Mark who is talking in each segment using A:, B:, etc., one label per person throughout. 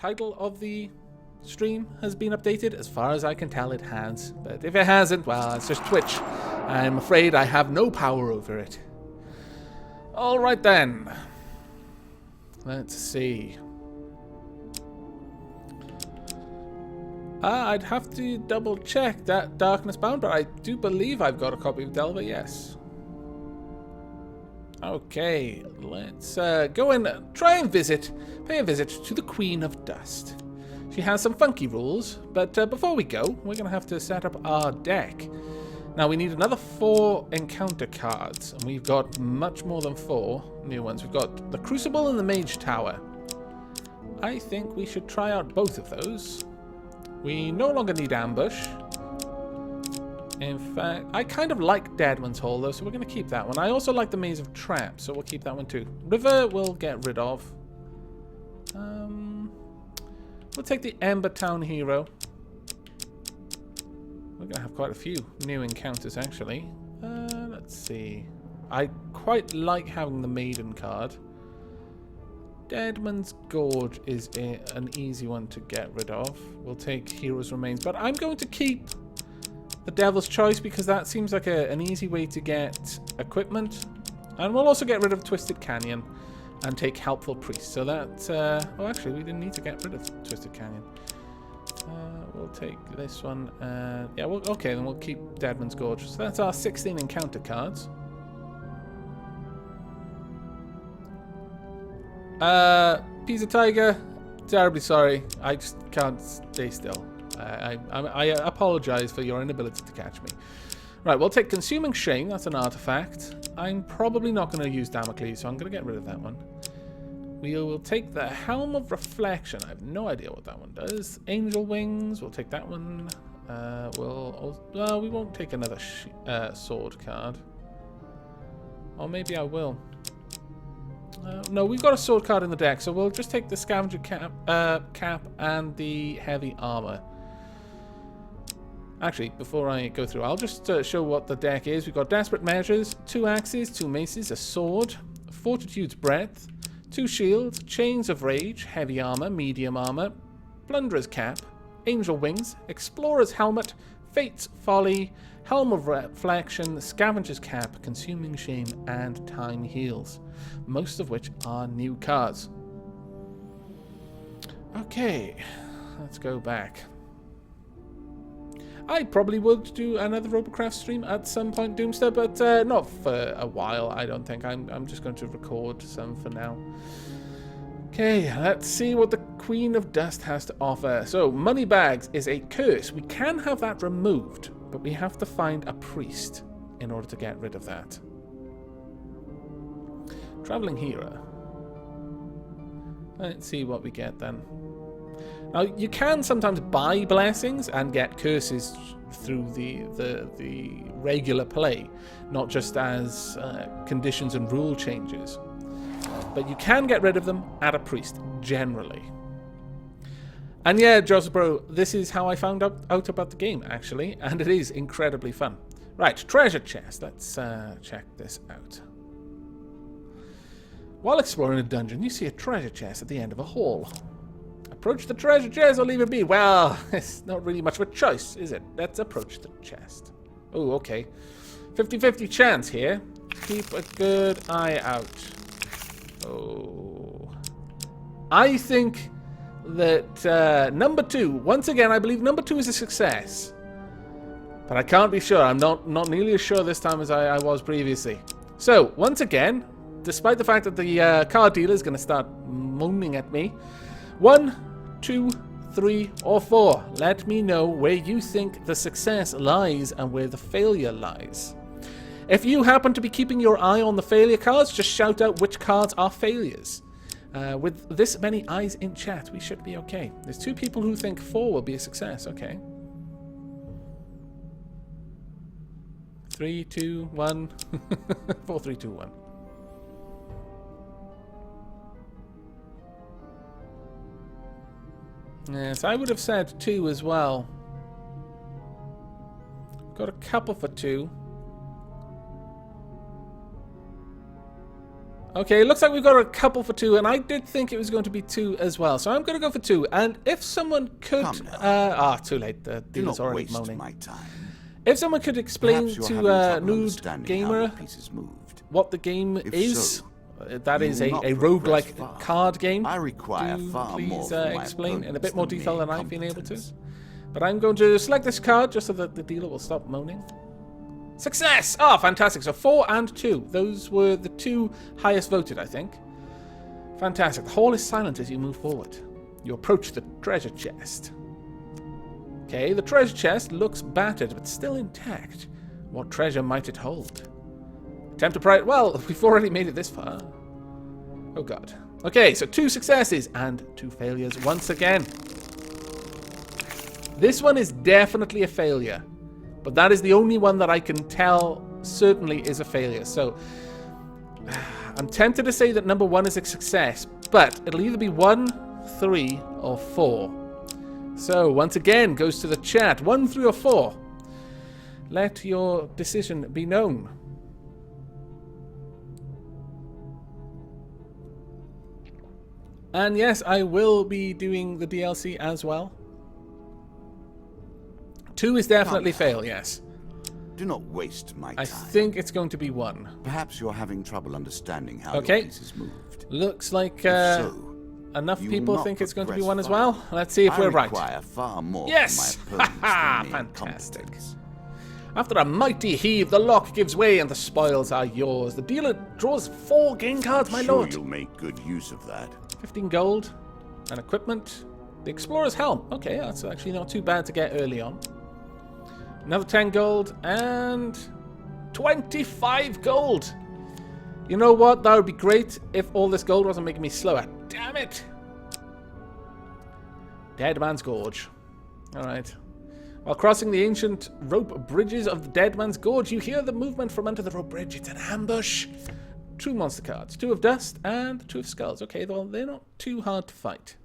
A: title of the stream has been updated. As far as I can tell, it has. But if it hasn't, well, it's just Twitch. I'm afraid I have no power over it. Alright then. Let's see. I'd have to double check that Darkness Bound, but I do believe I've got a copy of Delver, yes. Okay, let's go and try and pay a visit to the Queen of Dust. She has some funky rules, but before we go, we're going to have to set up our deck. Now, we need another 4 encounter cards, and we've got much more than 4 new ones. We've got the Crucible and the Mage Tower. I think we should try out both of those. We no longer need Ambush. In fact, I kind of like Deadman's Hall, though, so we're going to keep that one. I also like the Maze of Traps, so we'll keep that one too. River we'll get rid of. We'll take the Ember Town Hero. We're going to have quite a few new encounters, actually. Let's see. I quite like having the Maiden card. Deadman's Gorge is an easy one to get rid of. We'll take Hero's Remains, but I'm going to keep the Devil's Choice because that seems like an easy way to get equipment. And we'll also get rid of Twisted Canyon and take Helpful Priest. So that... oh, actually, we didn't need to get rid of Twisted Canyon. We'll take this one. Yeah, okay, then we'll keep Deadman's Gorge. So that's our 16 encounter cards. Pizza Tiger, terribly sorry. I just can't stay still. I apologize for your inability to catch me. Right, we'll take Consuming Shame. That's an artifact. I'm probably not going to use Damocles, so I'm going to get rid of that one. We will take the Helm of Reflection. I have no idea what that one does. Angel Wings. We'll take that one. We won't take another sword card. Or maybe I will. No, we've got a sword card in the deck, so we'll just take the Scavenger cap and the Heavy Armor. Actually, before I go through, I'll just show what the deck is. We've got Desperate Measures, 2 Axes, 2 Maces, a Sword, Fortitude's Breath, 2 Shields, Chains of Rage, Heavy Armor, Medium Armor, Plunderer's Cap, Angel Wings, Explorer's Helmet, Fate's Folly, Helm of Reflection, Scavenger's Cap, Consuming Shame, and Time Heals. Most of which are new cards. Okay, let's go back. I probably would do another Robocraft stream at some point, Doomster, but not for a while, I don't think. I'm just going to record some for now. Okay, let's see what the Queen of Dust has to offer. So, Moneybags is a curse. We can have that removed, but we have to find a priest in order to get rid of that. Traveling Hero. Let's see what we get then. Now, you can sometimes buy blessings and get curses through the regular play, not just as conditions and rule changes. But you can get rid of them at a priest, generally. And yeah, Joseph Bro, this is how I found out about the game, actually, and it is incredibly fun. Right, treasure chest. Let's check this out. While exploring a dungeon, you see a treasure chest at the end of a hall. Approach the treasure chest or leave it be. Well, it's not really much of a choice, is it? Let's approach the chest. Oh, okay. 50-50 chance here. Keep a good eye out. Oh. I think that number 2, once again, I believe number 2 is a success. But I can't be sure. I'm not nearly as sure this time as I was previously. So, once again, despite the fact that the card dealer is going to start moaning at me, 1, 2, 3, or 4. Let me know where you think the success lies and where the failure lies. If you happen to be keeping your eye on the failure cards, just shout out which cards are failures. With this many eyes in chat, we should be okay. There's 2 people who think 4 will be a success. Okay. 3, 2, 1. 4, 3, 2, 1. Yes, I would have said 2 as well. Got a couple for 2. Okay, looks like we've got a couple for 2, and I did think it was going to be 2 as well. So I'm going to go for 2. And if someone could... too late. The dealer's already moaning.
B: My time.
A: If someone could explain to Nude Gamer what the game is... that is a roguelike card game.
B: I require far more from my
A: explain in a bit
B: opponents
A: more
B: than
A: detail
B: mere
A: than I've been able to.
B: competence.
A: But I'm going to select this card just so that the dealer will stop moaning. Success! Oh, fantastic. So 4 and 2. Those were the 2 highest voted, I think. Fantastic. The hall is silent as you move forward. You approach the treasure chest. Okay, the treasure chest looks battered, but still intact. What treasure might it hold? Attempt to pry it. Well, we've already made it this far. Oh, God. Okay, so 2 successes and 2 failures once again. This one is definitely a failure. But that is the only one that I can tell certainly is a failure. So, I'm tempted to say that number 1 is a success. But it'll either be 1, 3, or 4. So, once again, goes to the chat. 1, 3, or 4. Let your decision be known. And yes, I will be doing the DLC as well. 2 is definitely fail, yes.
B: Do not waste my time.
A: I think it's going to be 1.
B: Perhaps you're having trouble understanding how your pieces moved.
A: Looks like enough
B: you
A: people
B: will
A: think it's going to be
B: progress
A: 1 as
B: far.
A: well. Let's see if we're right.
B: I require far more
A: Yes!
B: from my opponents than mere
A: Fantastic.
B: competence.
A: After a mighty heave, the lock gives way and the spoils are yours. The dealer draws 4 game cards, my
B: Sure
A: lord.
B: you'll make good use of that.
A: 15 gold and equipment. The explorer's helm. Okay, that's actually not too bad to get early on. Another 10 gold and 25 gold. You know what? That would be great if all this gold wasn't making me slower. Damn it. Dead Man's Gorge. Alright. While crossing the ancient rope bridges of the Dead Man's Gorge, you hear the movement from under the rope bridge. It's an ambush. 2 monster cards. 2 of dust and 2 of skulls. Okay, well, they're not too hard to fight.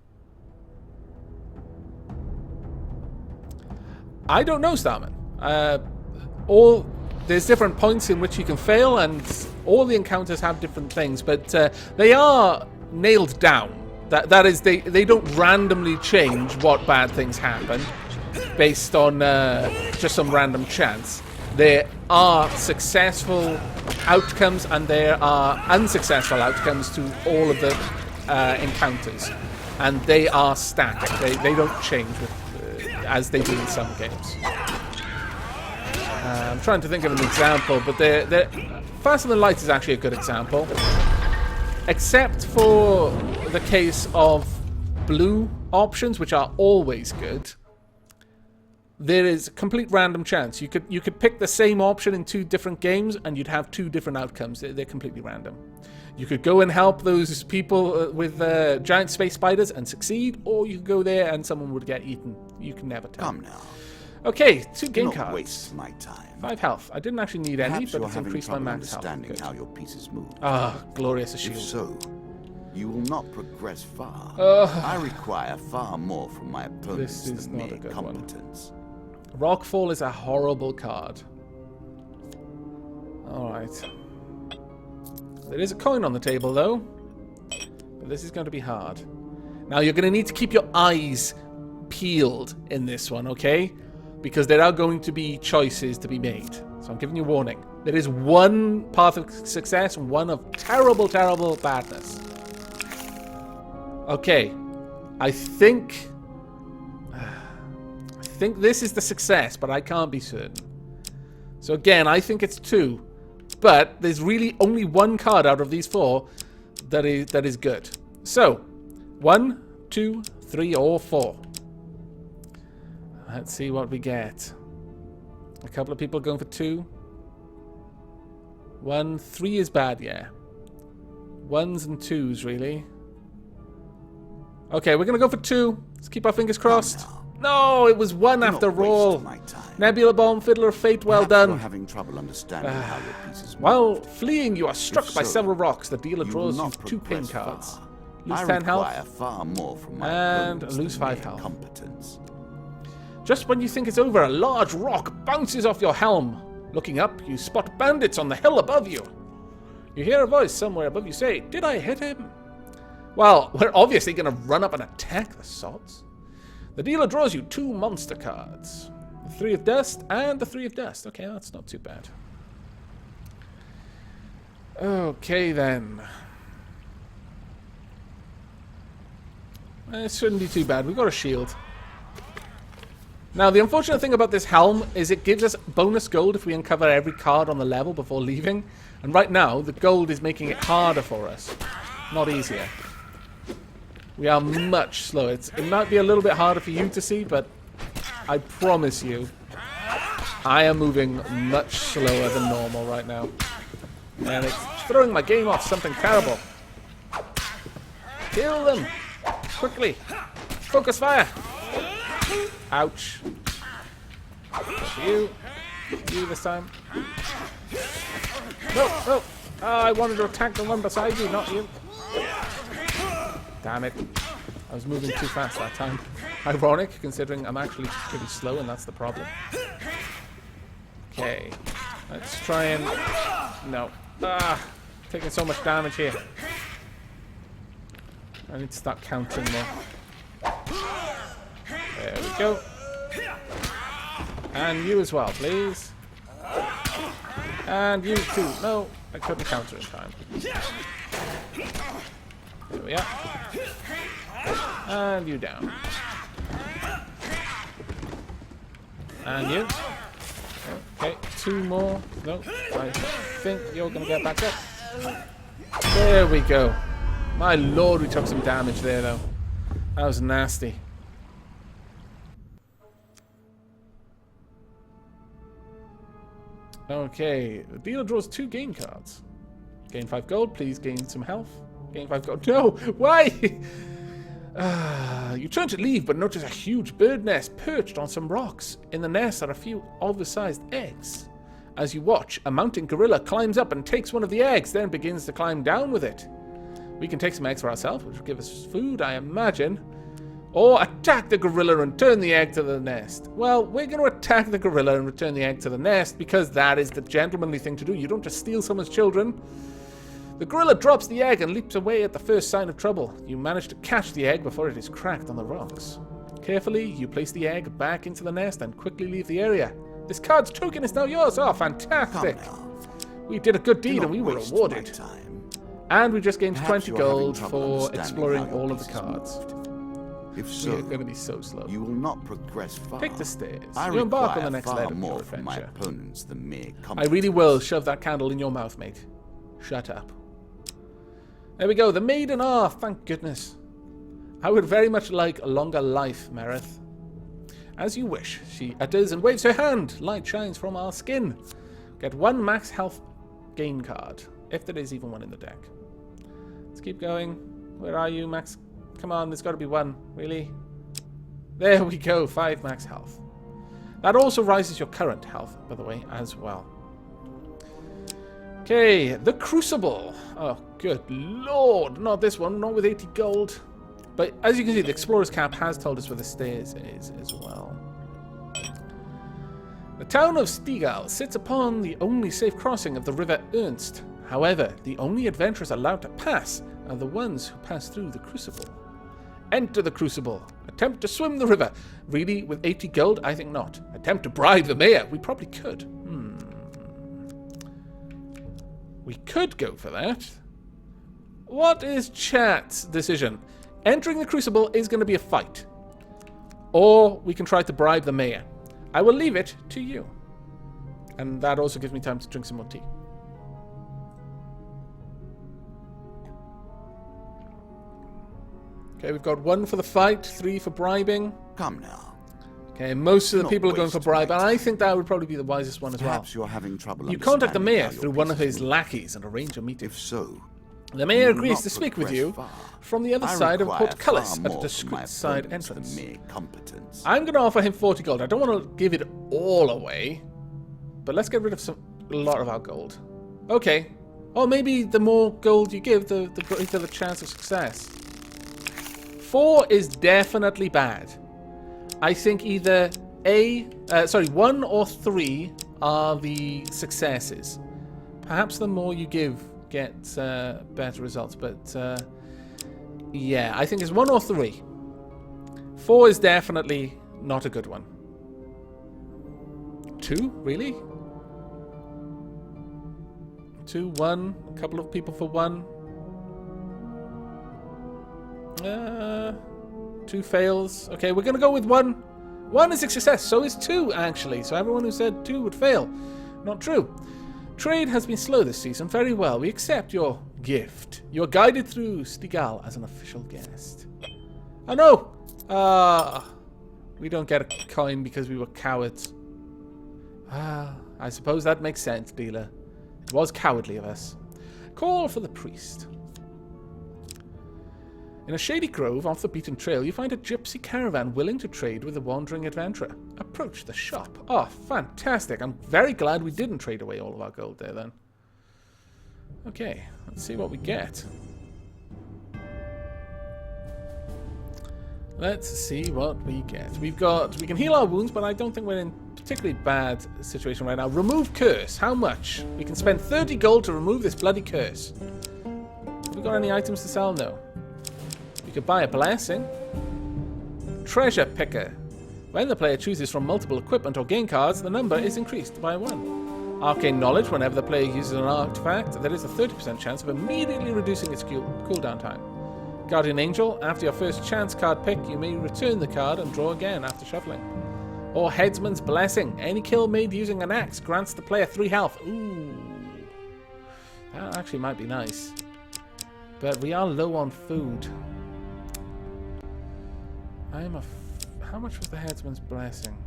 A: I don't know, Starman. There's different points in which you can fail, and all the encounters have different things, but they are nailed down. That is, they don't randomly change what bad things happen based on just some random chance. There are successful outcomes and there are unsuccessful outcomes to all of the encounters, and they are static. They don't change as they do in some games. I'm trying to think of an example, but Faster Than Light is actually a good example. Except for the case of blue options, which are always good. There is complete random chance. You could pick the same option in 2 different games and you'd have 2 different outcomes. They're completely random. You could go and help those people with giant space spiders and succeed, or you could go there and someone would get eaten. You can never tell.
B: Come now.
A: Okay, 2 game
B: Do not
A: cards.
B: waste my time.
A: 5 health. I didn't actually need any,
B: Perhaps
A: but
B: you're
A: it's
B: having
A: increased my
B: trouble
A: max health.
B: understanding
A: Good.
B: how your pieces move.
A: Ah, glorious as
B: If
A: shield.
B: so, you will not progress far. I require far more from my opponents
A: This is
B: than
A: not a
B: mere
A: good one.
B: competence.
A: Rockfall is a horrible card. Alright. There is a coin on the table, though. But this is going to be hard. Now, you're going to need to keep your eyes peeled in this one, okay? Because there are going to be choices to be made. So I'm giving you a warning. There is 1 path of success and 1 of terrible, terrible badness. Okay. I think this is the success, but I can't be certain. So again, I think it's 2. But there's really only 1 card out of these 4 that is good. So, 1, 2, 3, or 4. Let's see what we get. A couple of people going for 2. 1, 3 is bad, yeah. 1s and 2s, really. Okay, we're going to go for 2. Let's keep our fingers crossed. No, it was 1 after all. Nebula Bomb, Fiddler of Fate, well done.
B: You're having trouble understanding how your pieces move.
A: While fleeing, you are struck by
B: so,
A: several rocks. The dealer
B: you
A: draws
B: will
A: you
B: not
A: 2 pin
B: progress
A: cards.
B: far.
A: Lose
B: I
A: 10
B: require
A: health.
B: far more from my
A: And
B: opponents
A: lose
B: than
A: 5
B: mere
A: health.
B: competence.
A: Just when you think it's over, a large rock bounces off your helm. Looking up, you spot bandits on the hill above you. You hear a voice somewhere above you say, "Did I hit him?" Well, we're obviously going to run up and attack the sots. The dealer draws you 2 monster cards. The 3 of Dust and the 3 of Dust. Okay, that's not too bad. Okay, then. It shouldn't be too bad. We've got a shield. Now, the unfortunate thing about this helm is it gives us bonus gold if we uncover every card on the level before leaving. And right now, the gold is making it harder for us, not easier. We are much slower. It might be a little bit harder for you to see, but I promise you, I am moving much slower than normal right now. And it's throwing my game off something terrible. Kill them! Quickly! Focus fire! Ouch. You this time. No, no! Oh, I wanted to attack the one beside you, not you. Damn it. I was moving too fast that time. Ironic, considering I'm actually pretty slow and that's the problem. Okay. Let's try and... No. Ah! Taking so much damage here. I need to start counting more. There we go. And you as well, please. And you too. No, I couldn't counter in time. There we are. And you down. And you. Okay, 2 more. No, I think you're going to get back up. There we go. My lord, we took some damage there, though. That was nasty. Okay, the dealer draws 2 game cards. Gain 5 gold, please gain some health. Gain 5 gold. No! Why? You turn to leave, but notice a huge bird nest perched on some rocks. In the nest are a few oversized eggs. As you watch, a mountain gorilla climbs up and takes one of the eggs, then begins to climb down with it. We can take some eggs for ourselves, which will give us food, I imagine. Or attack the gorilla and turn the egg to the nest. Well, we're going to attack the gorilla and return the egg to the nest because that is the gentlemanly thing to do. You don't just steal someone's children. The gorilla drops the egg and leaps away at the first sign of trouble. You manage to catch the egg before it is cracked on the rocks. Carefully, you place the egg back into the nest and quickly leave the area. This card's token is now yours. Oh, fantastic. We did a good deed and we were rewarded. And we just gained 20 gold for exploring all of the cards.
B: If so,
A: we are going to be so slow.
B: You will not progress far.
A: Take the stairs.
B: You
A: embark on the next leg of
B: more
A: your
B: from my
A: adventure.
B: opponents than mere
A: I really will shove that candle in your mouth, mate. Shut up. There we go. The maiden. Ah, thank goodness. I would very much like a longer life, Merith. As you wish, she utters and waves her hand. Light shines from our skin. Get 1 max health gain card, if there is even one in the deck. Let's keep going. Where are you, Max? Come on, there's got to be 1. Really? There we go. 5 max health. That also rises your current health, by the way, as well. Okay, the Crucible. Oh, good lord. Not this one. Not with 80 gold. But as you can see, the Explorer's Cap has told us where the stairs is as well. The town of Stigal sits upon the only safe crossing of the River Ernst. However, the only adventurers allowed to pass are the ones who pass through the Crucible. Enter the Crucible. Attempt to swim the river. Really, with 80 gold? I think not. Attempt to bribe the mayor. We probably could. We could go for that. What is chat's decision? Entering the Crucible is going to be a fight. Or we can try to bribe the mayor. I will leave it to you. And that also gives me time to drink some more tea. Okay, we've got 1 for the fight, 3 for bribing.
B: Come now.
A: Okay, most of the people are going for bribe, and I think that would probably be the wisest one as well.
B: Perhaps you're having trouble.
A: You contact the mayor through one of his lackeys and arrange a meeting.
B: If so,
A: the mayor agrees to speak with you from the other side of Portcullis at a discreet side entrance. I'm going to offer him 40 gold. I don't want to give it all away, but let's get rid of a lot of our gold. Okay. Or maybe the more gold you give, the greater the chance of success. 4 is definitely bad. I think either 1 or 3 are the successes. Perhaps the more you give, get better results. But yeah, I think it's 1 or 3. 4 is definitely not a good one. 2? Really? 2, 1. A couple of people for 1. 2 fails. Okay, we're going to go with 1. 1 is a success. So is 2, actually. So everyone who said 2 would fail. Not true. Trade has been slow this season. Very well. We accept your gift. You are guided through Stigal as an official guest. Oh, no! We don't get a coin because we were cowards. I suppose that makes sense, dealer. It was cowardly of us. Call for the priest. In a shady grove off the beaten trail, you find a gypsy caravan willing to trade with a wandering adventurer. Approach the shop. Oh, fantastic. I'm very glad we didn't trade away all of our gold there, then. Okay, let's see what we get. Let's see what we get. We can heal our wounds, but I don't think we're in a particularly bad situation right now. Remove curse. How much? We can spend 30 gold to remove this bloody curse. Have we got any items to sell? No. We could buy a blessing. Treasure picker. When the player chooses from multiple equipment or gain cards, the number is increased by 1. Arcane knowledge. Whenever the player uses an artifact, there is a 30% chance of immediately reducing its cooldown time. Guardian Angel. After your first chance card pick, you may return the card and draw again after shuffling. Or Headsman's Blessing. Any kill made using an axe grants the player 3 health. Ooh. That actually might be nice. But we are low on food. How much was the Headsman's Blessing?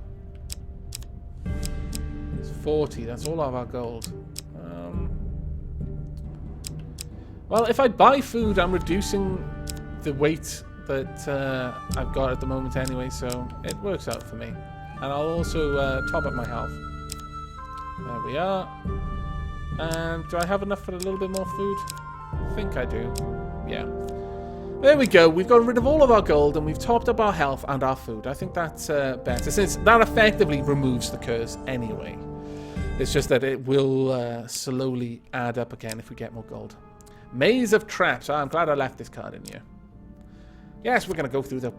A: It's 40. That's all of our gold. Well, if I buy food, I'm reducing the weight that I've got at the moment anyway, so it works out for me. And I'll also top up my health. There we are. And do I have enough for a little bit more food? I think I do. Yeah. There we go. We've got rid of all of our gold and we've topped up our health and our food. I think that's better, since that effectively removes the curse anyway. It's just that it will slowly add up again if we get more gold. Maze of Traps. Oh, I'm glad I left this card in here. Yes, we're going to go through the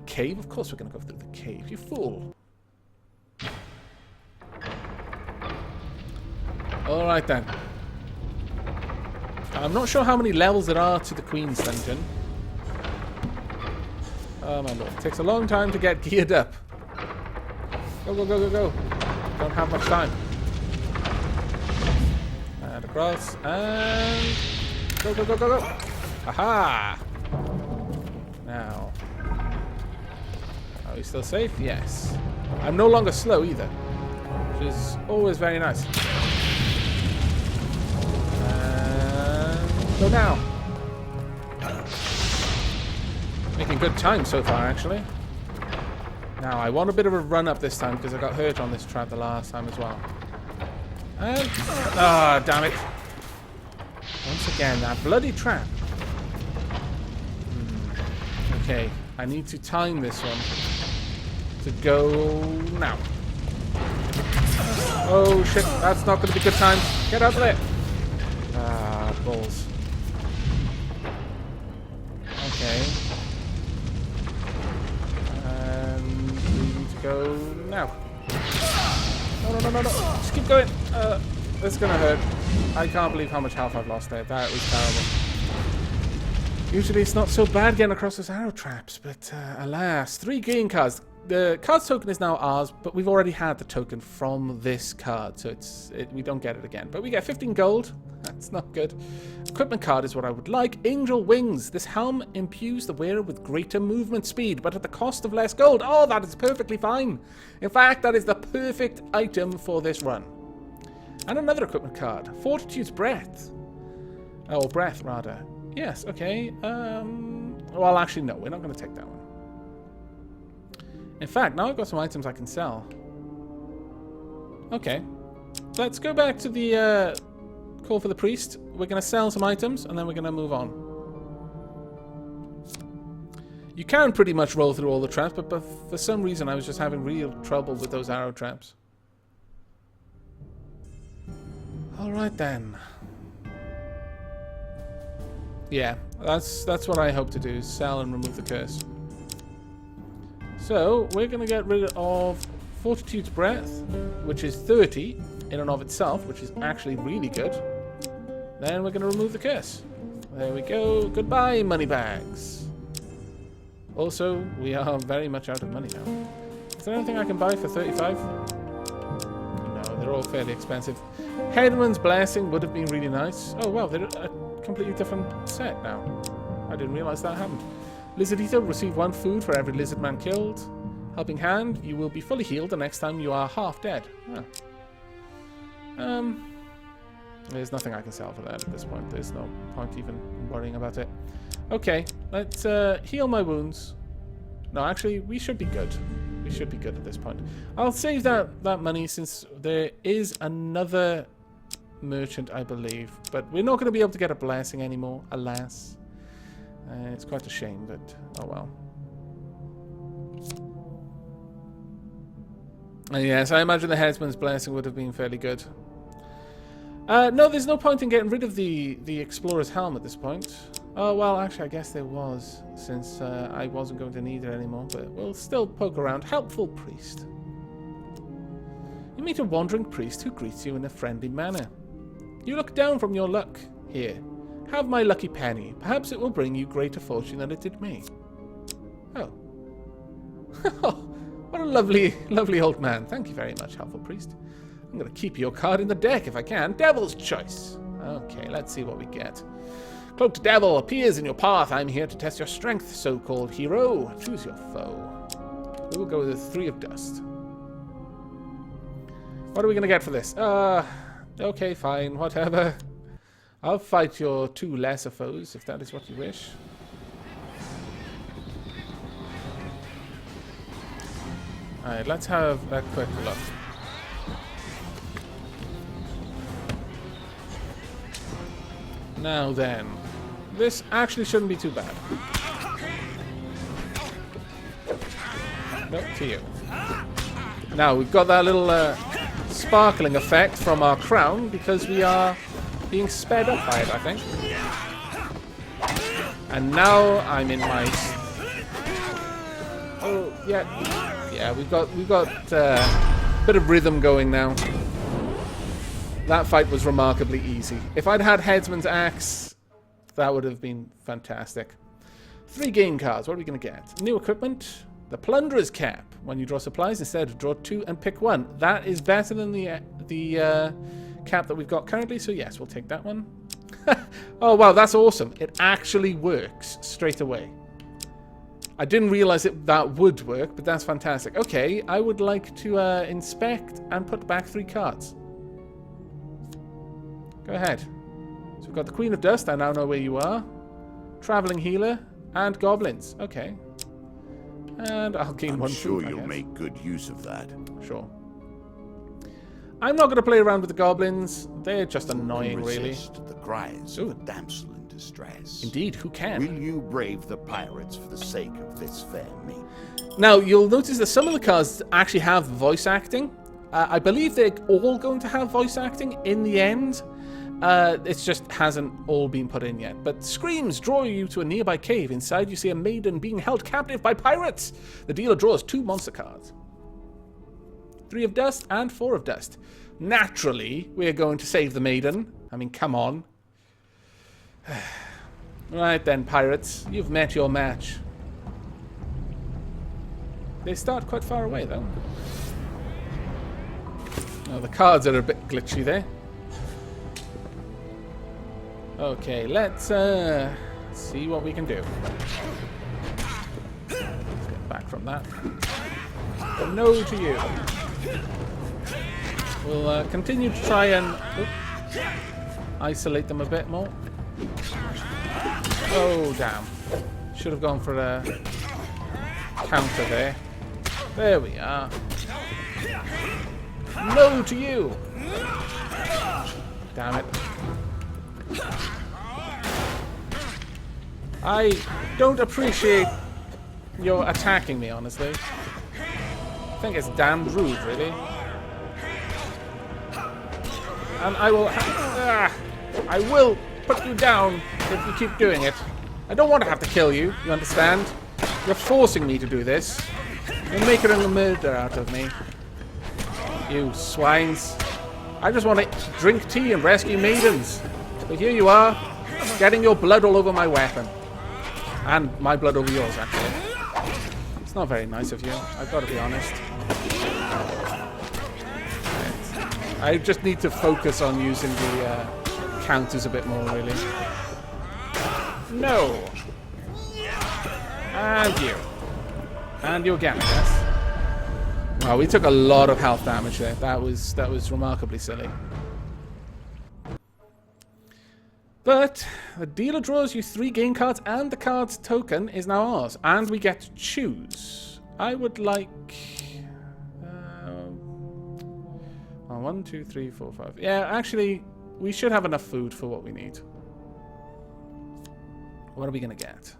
A: cave. Of course we're going to go through the cave. You fool. Alright then. I'm not sure how many levels there are to the Queen's Dungeon. Oh my lord. It takes a long time to get geared up. Go, go, go, go, go. Don't have much time. And across. And... Go, go, go, go, go. Aha! Now. Are we still safe? Yes. I'm no longer slow either. Which is always very nice. And go now. Making good time so far, actually. Now, I want a bit of a run up this time because I got hurt on this trap the last time as well. And... ah, damn it. Once again, that bloody trap. Okay, I need to time this one to go now. Oh shit, that's not going to be good time. Get out of there. Ah, balls. Okay. And we need to go now. No, no, no, no, no. Just keep going. This is going to hurt. I can't believe how much health I've lost there. That was terrible. Usually it's not so bad getting across those arrow traps, but alas. 3 gain cards. The card's token is now ours, but we've already had the token from this card, so we don't get it again. But we get 15 gold. That's not good. Equipment card is what I would like. Angel Wings. This helm imbues the wearer with greater movement speed, but at the cost of less gold. Oh, that is perfectly fine. In fact, that is the perfect item for this run. And another equipment card. Fortitude's Breath. Oh, Breath, rather. Yes, okay. Well, actually, no. We're not going to take that one. In fact, now I've got some items I can sell. Okay. Let's go back to the call for the priest. We're going to sell some items, and then we're going to move on. You can pretty much roll through all the traps, but for some reason I was just having real trouble with those arrow traps. Alright then. Yeah, that's what I hope to do, is sell and remove the curse. So, we're going to get rid of Fortitude's Breath, which is 30 in and of itself, which is actually really good. Then we're going to remove the curse. There we go. Goodbye, money bags. Also, we are very much out of money now. Is there anything I can buy for 35? No, they're all fairly expensive. Headman's Blessing would have been really nice. Oh, wow, they're a completely different set now. I didn't realize that happened. Lizard Eater, receive 1 food for every lizard man killed. Helping Hand, you will be fully healed the next time you are half dead. Oh. There's nothing I can sell for that at this point. There's no point even worrying about it. Okay, let's heal my wounds. No, actually, we should be good. We should be good at this point. I'll save that money since there is another merchant, I believe. But we're not going to be able to get a blessing anymore, alas. It's quite a shame, but oh well. Yes, I imagine the Headsman's Blessing would have been fairly good. No, there's no point in getting rid of the Explorer's Helm at this point. Oh, well, actually, I guess there was, since I wasn't going to need it anymore, but we'll still poke around. Helpful Priest. You meet a wandering priest who greets you in a friendly manner. You look down from your luck. Here, have my lucky penny. Perhaps it will bring you greater fortune than it did me. Oh. What a lovely, lovely old man. Thank you very much, Helpful Priest. I'm going to keep your card in the deck if I can. Devil's Choice. Okay, let's see what we get. Cloaked Devil appears in your path. I'm here to test your strength, so-called hero. Choose your foe. We will go with the 3 of Dust. What are we going to get for this? Okay, fine, whatever. I'll fight your 2 lesser foes, if that is what you wish. Alright, let's have a quick look. Now then, this actually shouldn't be too bad. Nope, to you. Now, we've got that little sparkling effect from our crown because we are being sped up by it, I think. And now I'm in my... Oh, yeah. Yeah, we've got a bit of rhythm going now. That fight was remarkably easy. If I'd had Headsman's Axe, that would have been fantastic. 3 game cards. What are we going to get? New equipment. The Plunderer's Cap. When you draw supplies, instead draw 2 and pick 1. That is better than the cap that we've got currently, so yes, we'll take that one. Oh, wow, that's awesome. It actually works straight away. I didn't realize that would work, but that's fantastic. Okay, I would like to inspect and put back 3 cards. Go ahead. So we've got the Queen of Dust. I now know where you are. Traveling Healer and Goblins. Okay. And I'll gain 1 food,
B: I'm sure you'll make good use of that.
A: Sure. I'm not going to play around with the Goblins. They're just annoying, really.
B: Resist the cries of a damsel in distress.
A: Indeed, who can?
B: Will you brave the pirates for the sake of this fair meat?
A: Now, you'll notice that some of the cards actually have voice acting. I believe they're all going to have voice acting in the end. It just hasn't all been put in yet. But screams draw you to a nearby cave. Inside, you see a maiden being held captive by pirates. The dealer draws 2 monster cards. 3 of Dust and 4 of Dust. Naturally, we're going to save the maiden. I mean, come on. Right then, pirates. You've met your match. They start quite far away, though. Oh, the cards are a bit glitchy there. Okay, let's see what we can do. Let's get back from that. No to you. We'll continue to try and isolate them a bit more. Oh, damn. Should have gone for a counter there. There we are. No to you. Damn it. I don't appreciate your attacking me, honestly. I think it's damn rude, really. And I will put you down if you keep doing it. I don't want to have to kill you, you understand? You're forcing me to do this. You're making a murder out of me. You swines. I just want to drink tea and rescue maidens. But here you are, getting your blood all over my weapon. And my blood over yours, actually. It's not very nice of you, I've got to be honest. I just need to focus on using the counters a bit more, really. No! And you. And you again, I guess. Wow, we took a lot of health damage there. That was remarkably silly. But the dealer draws you 3 game cards and the card's token is now ours. And we get to choose. I would like... 1, 2, 3, 4, 5. Yeah, actually, we should have enough food for what we need. What are we going to get?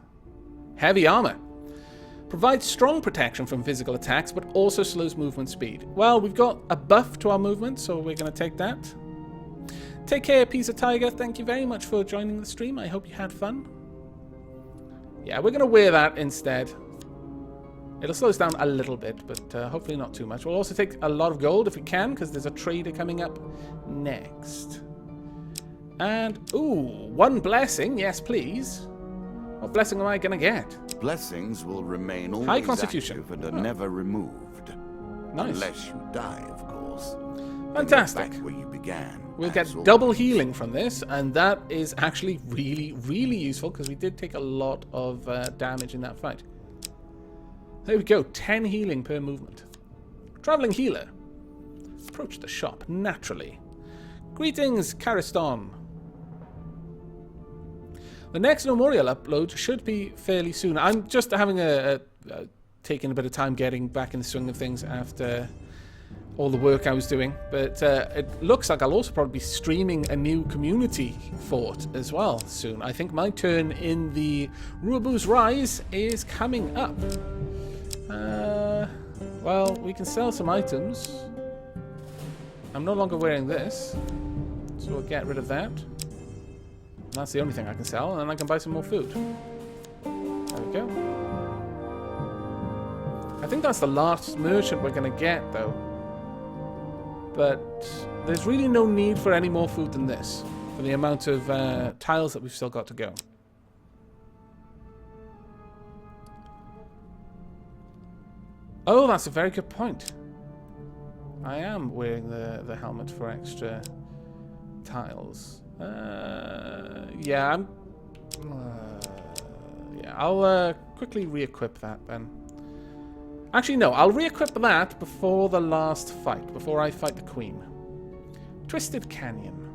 A: Heavy armor. Provides strong protection from physical attacks, but also slows movement speed. Well, we've got a buff to our movement, so we're going to take that. Take care, Piece of Tiger. Thank you very much for joining the stream. I hope you had fun. Yeah, we're going to wear that instead. It'll slow us down a little bit, but hopefully not too much. We'll also take a lot of gold if we can, because there's a trader coming up next. And, ooh, 1 blessing. Yes, please. What blessing am I going to get?
B: Blessings will remain always
A: High constitution.
B: active and are never removed.
A: Nice.
B: Unless you die, of course.
A: Fantastic.
B: Back where you began.
A: We'll get double healing from this, and that is actually really, really useful, because we did take a lot of damage in that fight. There we go, 10 healing per movement. Traveling healer. Approach the shop naturally. Greetings, Cariston. The next memorial upload should be fairly soon. I'm just having taking a bit of time getting back in the swing of things after all the work I was doing. But it looks like I'll also probably be streaming a new community fort as well soon. I think my turn in the Ruabu's Rise is coming up. Well, we can sell some items. I'm no longer wearing this, so we'll get rid of that. And that's the only thing I can sell, and then I can buy some more food. There we go. I think that's the last merchant we're going to get, though. But there's really no need for any more food than this, for the amount of tiles that we've still got to go. Oh, that's a very good point. I am wearing the helmet for extra tiles. Yeah, I'll quickly re-equip that then. Actually, no, I'll re-equip that before the last fight, before I fight the Queen. Twisted Canyon.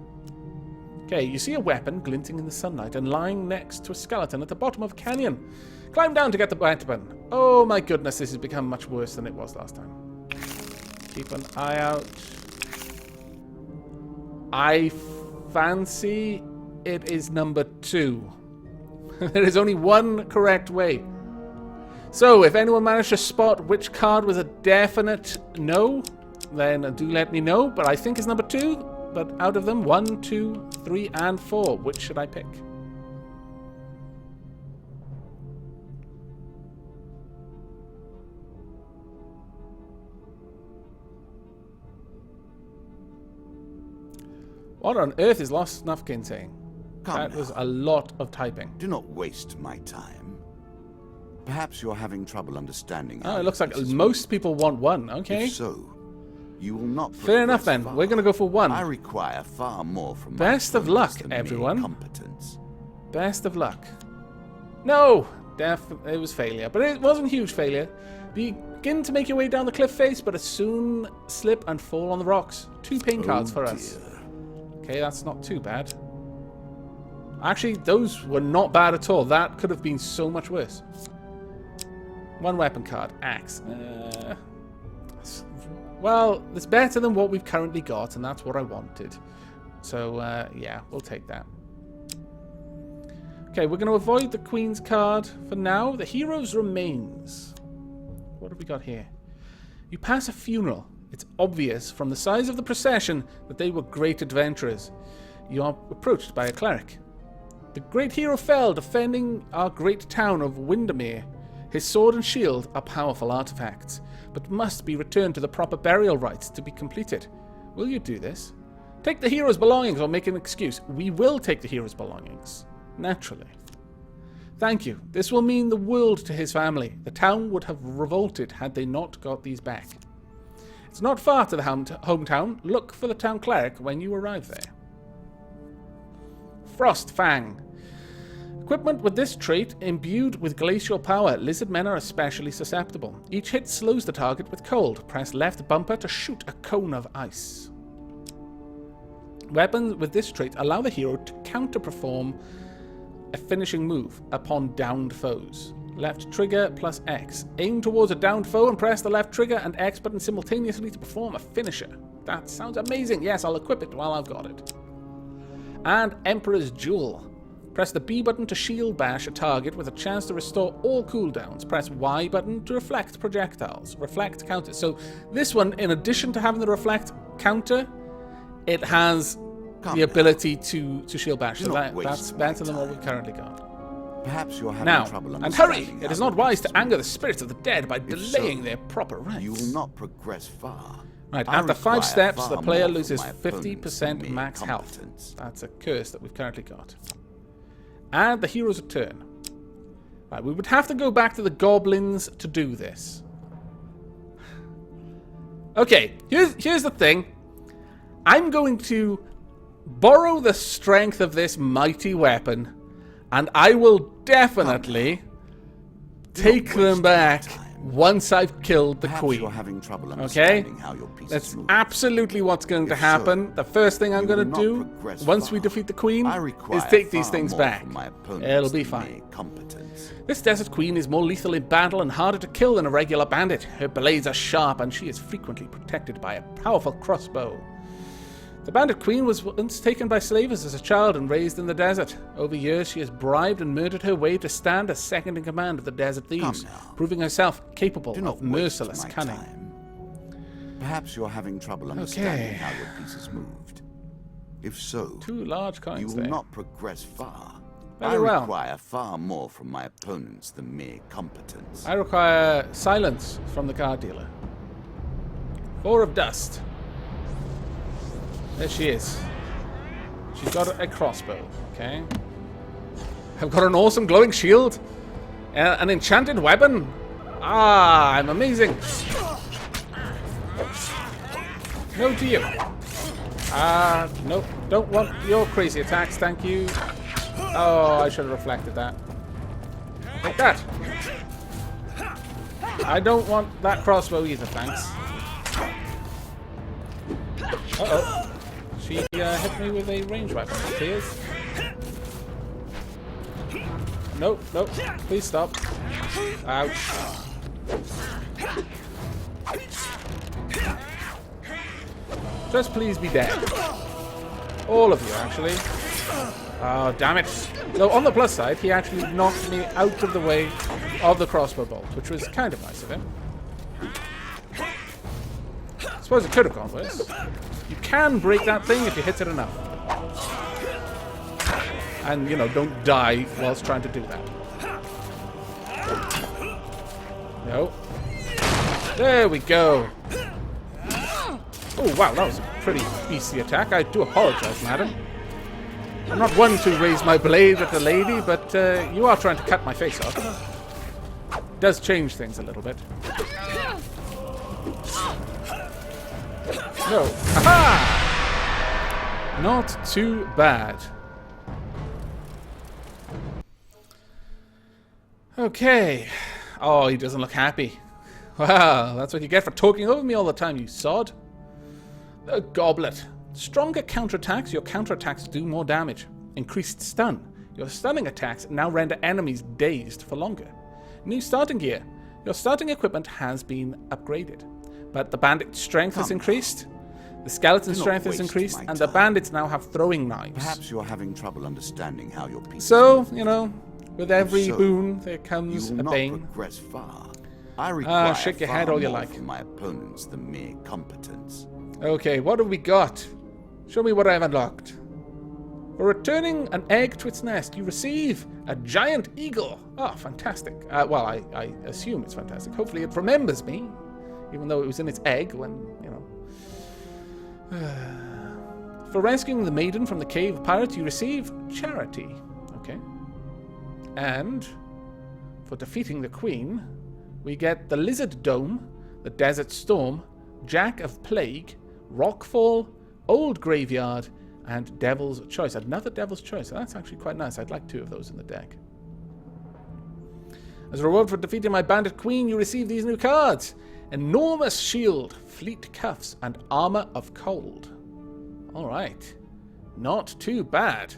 A: Okay, you see a weapon glinting in the sunlight and lying next to a skeleton at the bottom of a canyon. Climb down to get the weapon. Oh my goodness, this has become much worse than it was last time. Keep an eye out. I fancy it is number 2. There is only one correct way. So, if anyone managed to spot which card was a definite no, then do let me know. But I think it's number 2. But out of them, 1, 2, 3, and 4. Which should I pick? What on earth is Lost Snufkin saying? That was a lot of typing.
B: Do not waste my time. Perhaps you're having trouble understanding.
A: Oh, it looks like most people want 1. Okay.
B: If so, you will not.
A: Fair enough then. We're going to go for 1.
B: I require far more from
A: Best of luck, everyone.
B: Competence.
A: Best of luck. No, it was failure, but it wasn't huge failure. Begin to make your way down the cliff face, but soon slip and fall on the rocks. 2 pain cards for us. Okay, that's not too bad. Actually, those were not bad at all. That could have been so much worse. 1 weapon card. Axe. Well, it's better than what we've currently got, and that's what I wanted. So, yeah, we'll take that. Okay, we're going to avoid the Queen's card for now. The Hero's Remains. What have we got here? You pass a funeral. It's obvious from the size of the procession that they were great adventurers. You are approached by a cleric. The great hero fell defending our great town of Windermere. His sword and shield are powerful artifacts, but must be returned to the proper burial rites to be completed. Will you do this? Take the hero's belongings or make an excuse. We will take the hero's belongings. Naturally. Thank you. This will mean the world to his family. The town would have revolted had they not got these back. It's not far to the hometown. Look for the town cleric when you arrive there. Frost Fang. Equipment with this trait imbued with glacial power. Lizard men are especially susceptible. Each hit slows the target with cold. Press left bumper to shoot a cone of ice. Weapons with this trait allow the hero to counter-perform a finishing move upon downed foes. Left trigger plus X. Aim towards a downed foe and press the left trigger and X button simultaneously to perform a finisher. That sounds amazing. Yes, I'll equip it while I've got it. And Emperor's Jewel. Press the B button to shield bash a target with a chance to restore all cooldowns. Press Y button to reflect projectiles. Reflect counter. So this one, in addition to having the reflect counter, it has the ability to shield bash. So that's better than what we've currently got.
B: Perhaps you're having trouble
A: understanding. And hurry! It is not wise to anger the spirits of the dead by delaying their proper rites.
B: You will not progress far.
A: Right, after 5 steps, the player loses 50% max health. That's a curse that we've currently got. And the hero's turn. Right, we would have to go back to the goblins to do this. Okay, here's the thing. I'm going to borrow the strength of this mighty weapon, and I will definitely take them back once I've killed the queen. Okay? That's absolutely what's going to happen. The first thing I'm going to do, once we defeat the queen, is take these things back. It'll be fine. This desert queen is more lethal in battle and harder to kill than a regular bandit. Her blades are sharp and she is frequently protected by a powerful crossbow. The bandit queen was once taken by slavers as a child and raised in the desert. Over years, she has bribed and murdered her way to stand as second in command of the desert thieves, proving herself capable of merciless cunning.
B: Perhaps you're having trouble understanding how your pieces moved. If so,
A: 2 large coins
B: you will not progress far. I require far more from my opponents than mere competence.
A: I require silence from the card dealer. 4 of dust. There she is. She's got a crossbow. Okay. I've got an awesome glowing shield. An enchanted weapon. Ah, I'm amazing. No to you. Nope. Don't want your crazy attacks, thank you. Oh, I should have reflected that. Like that. I don't want that crossbow either, thanks. Uh-oh. She hit me with a ranged weapon. Tears. Nope, nope. Please stop. Ouch. Just please be dead. All of you, actually. Oh, damn it. Though, on the plus side, he actually knocked me out of the way of the crossbow bolt, which was kind of nice of him. I suppose it could have gone worse. You can break that thing if you hit it enough. And, you know, don't die whilst trying to do that. No. There we go. Oh, wow, that was a pretty beastly attack. I do apologize, madam. I'm not one to raise my blade at the lady, but you are trying to cut my face off. It does change things a little bit. No. Aha! Not too bad. Okay. Oh, he doesn't look happy. Wow, that's what you get for talking over me all the time, you sod. The goblet. Stronger counterattacks, your counterattacks do more damage. Increased stun. Your stunning attacks now render enemies dazed for longer. New starting gear. Your starting equipment has been upgraded. But the bandit's strength has increased. The skeleton strength has increased, and the bandits now have throwing knives.
B: Perhaps you're having trouble understanding how your pieces
A: So, you know, with every boon there comes a bane.
B: Progress far. I require
A: shake your head all you like.
B: from my opponents than mere competence.
A: Okay, what have we got? Show me what I've unlocked. For returning an egg to its nest, you receive a giant eagle. Oh, fantastic. Well, I assume it's fantastic. Hopefully it remembers me, even though it was in its egg when, you know. For rescuing the maiden from the cave of pirates, you receive charity. Okay. And for defeating the queen, we get the Lizard Dome, the Desert Storm, Jack of Plague, Rockfall, Old Graveyard, and Devil's Choice. Another Devil's Choice. That's actually quite nice. I'd like 2 of those in the deck. As a reward for defeating my bandit queen, you receive these new cards. Enormous Shield, Fleet Cuffs, and Armor of Cold. Alright. Not too bad.